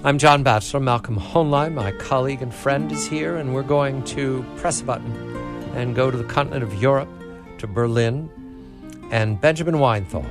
I'm John Batchelor. Malcolm Hoenlein, my colleague and friend, is here, and we're going to press a button and go to the continent of Europe, to Berlin, and Benjamin Weinthal.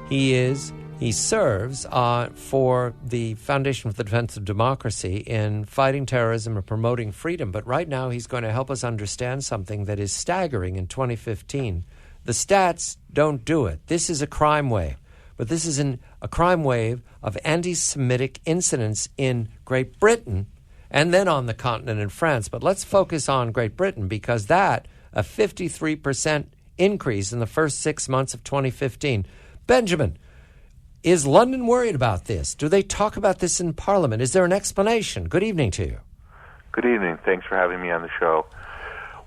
He serves for the Foundation for the Defense of Democracy in fighting terrorism and promoting freedom, but right now he's going to help us understand something that is staggering in 2015. The stats don't do it. This is a crime wave. But this is a crime wave of anti-Semitic incidents in Great Britain and then on the continent in France. But let's focus on Great Britain because a 53% increase in the first 6 months of 2015. Benjamin, is London worried about this? Do they talk about this in Parliament? Is there an explanation? Good evening to you. Good evening. Thanks for having me on the show.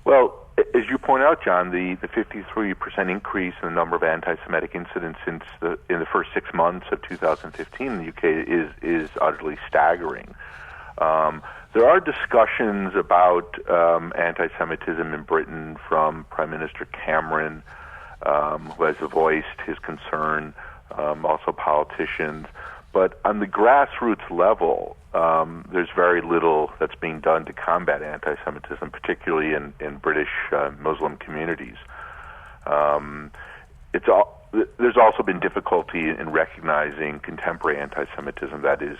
Well, as you point out, John, the 53% increase in the number of anti-Semitic incidents in the first 6 months of 2015 in the UK is utterly staggering. There are discussions about anti-Semitism in Britain from Prime Minister Cameron, who has voiced his concern, also politicians. But on the grassroots level, there's very little that's being done to combat anti-Semitism, particularly in British Muslim communities. There's also been difficulty in recognizing contemporary anti-Semitism, that is,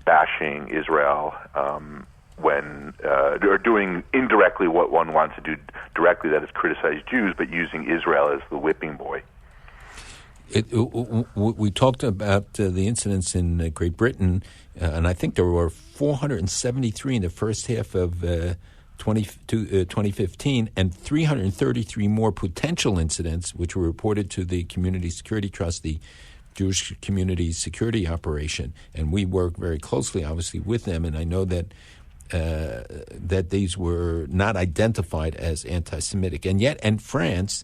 bashing Israel or doing indirectly what one wants to do directly, that is criticize Jews, but using Israel as the whipping boy. We talked about the incidents in Great Britain, and I think there were 473 in the first half of 2015, and 333 more potential incidents, which were reported to the Community Security Trust, the Jewish Community Security Operation. And we work very closely, obviously, with them, and I know that these were not identified as anti-Semitic. And yet, in France,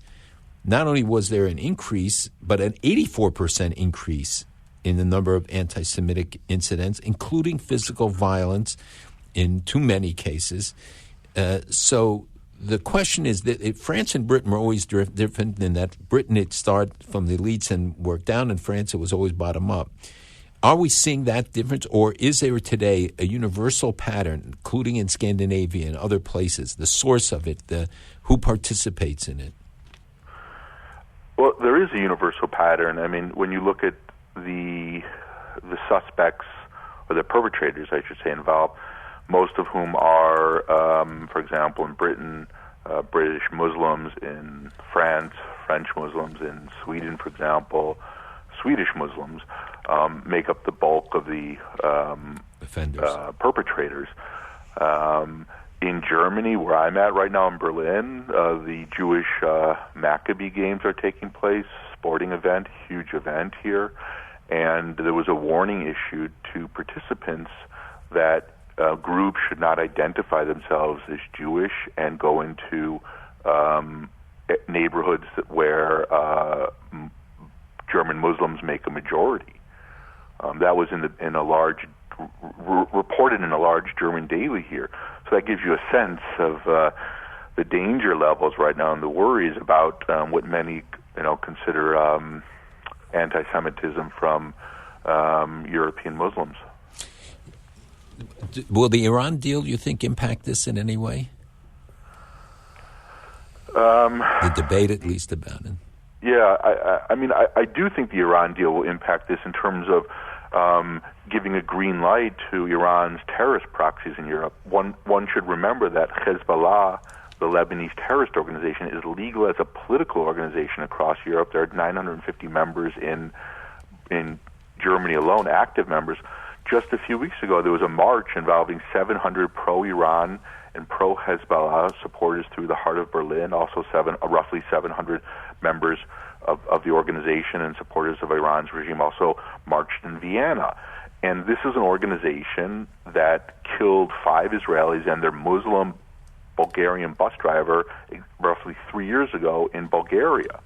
not only was there an increase, but an 84% increase in the number of anti-Semitic incidents, including physical violence in too many cases. So the question is that France and Britain were always different in that Britain, it started from the elites and worked down. In France, it was always bottom up. Are we seeing that difference, or is there today a universal pattern, including in Scandinavia and other places, the source of it, who participates in it? Well, there is a universal pattern. I mean, when you look at the suspects, or the perpetrators, I should say, involved, most of whom are, for example, in Britain, British Muslims, in France, French Muslims, in Sweden, for example, Swedish Muslims, make up the bulk of the offenders, perpetrators. In Germany, where I'm at right now in Berlin, the Jewish Maccabi Games are taking place, sporting event, huge event here, and there was a warning issued to participants that groups should not identify themselves as Jewish and go into neighborhoods where German Muslims make a majority. That was reported in a large German daily here. So that gives you a sense of the danger levels right now and the worries about what many consider anti-Semitism from European Muslims. Will the Iran deal, you think, impact this in any way? The debate, at least, about it. Yeah, I do think the Iran deal will impact this in terms of giving a green light to Iran's terrorist proxies in Europe. One should remember that Hezbollah, the Lebanese terrorist organization, is legal as a political organization across Europe. There are 950 members in Germany alone, active members. Just a few weeks ago, there was a march involving 700 pro-Iran and pro-Hezbollah supporters through the heart of Berlin, also roughly 700 members of the organization and supporters of Iran's regime also marched in Vienna. And this is an organization that killed 5 Israelis and their Muslim Bulgarian bus driver roughly 3 years ago in Bulgaria.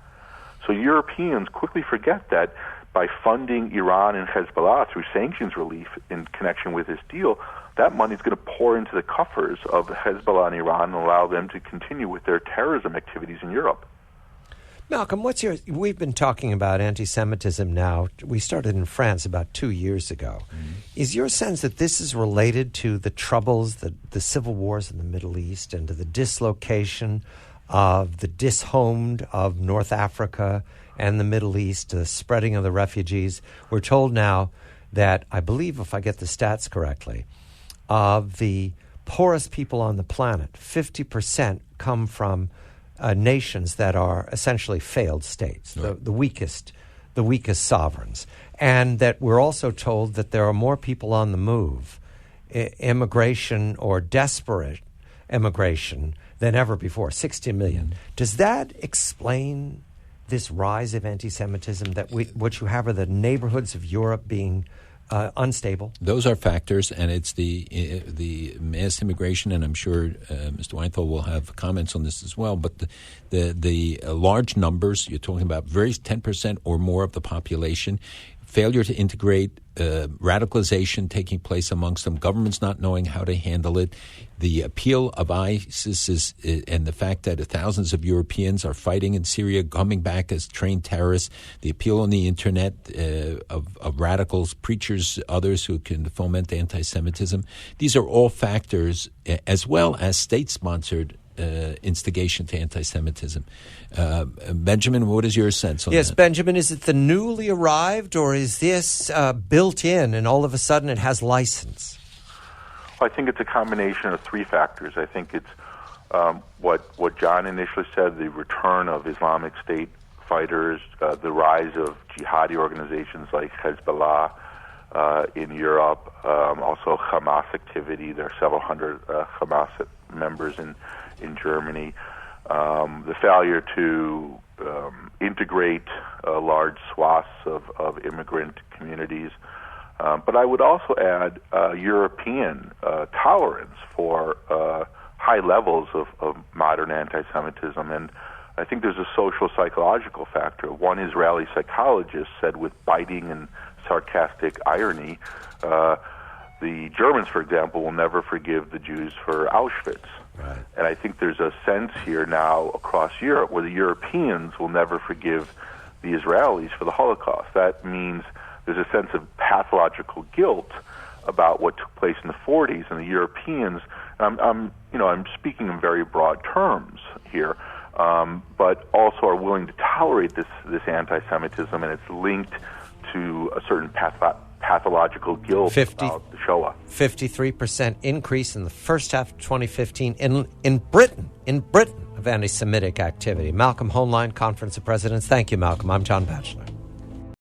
So Europeans quickly forget that by funding Iran and Hezbollah through sanctions relief in connection with this deal, that money is going to pour into the coffers of Hezbollah and Iran and allow them to continue with their terrorism activities in Europe. Malcolm, we've been talking about anti-Semitism now. We started in France about 2 years ago. Mm-hmm. Is your sense that this is related to the troubles, the civil wars in the Middle East, and to the dislocation of the dishomed of North Africa and the Middle East, the spreading of the refugees? We're told now that, I believe, if I get the stats correctly, of the poorest people on the planet, 50% come from nations that are essentially failed states, right. the weakest sovereigns, and that we're also told that there are more people on the move, immigration or desperate immigration, than ever before, 60 million. Mm-hmm. Does that explain this rise of anti-Semitism, that what you have are the neighborhoods of Europe being unstable? Those are factors, and it's the mass immigration, and I'm sure Mr. Weinthal will have comments on this as well, but the large numbers, you're talking about 10% or more of the population, failure to integrate, radicalization taking place amongst them, governments not knowing how to handle it, the appeal of ISIS and the fact that thousands of Europeans are fighting in Syria, coming back as trained terrorists, the appeal on the internet of radicals, preachers, others who can foment anti-Semitism. These are all factors, as well as state-sponsored instigation to anti-Semitism. Benjamin, what is your sense on that? Yes, Benjamin, is it the newly arrived, or is this built in and all of a sudden it has license? Well, I think it's a combination of three factors. I think it's what John initially said, the return of Islamic State fighters, the rise of jihadi organizations like Hezbollah in Europe, also Hamas activity. There are several hundred Hamas members in Germany, the failure to integrate large swaths of immigrant communities. But I would also add European tolerance for high levels of modern anti-Semitism. And I think there's a social psychological factor. One Israeli psychologist said with biting and sarcastic irony, the Germans, for example, will never forgive the Jews for Auschwitz. Right. And I think there's a sense here now across Europe where the Europeans will never forgive the Israelis for the Holocaust. That means there's a sense of pathological guilt about what took place in the 40s, and the Europeans. I'm speaking in very broad terms here, but also are willing to tolerate this anti-Semitism, and it's linked to a certain pathological guilt about the Shoah. 53% increase in the first half of 2015 in Britain of anti-Semitic activity. Malcolm Hoenlein, Conference of Presidents. Thank you, Malcolm. I'm John Batchelor.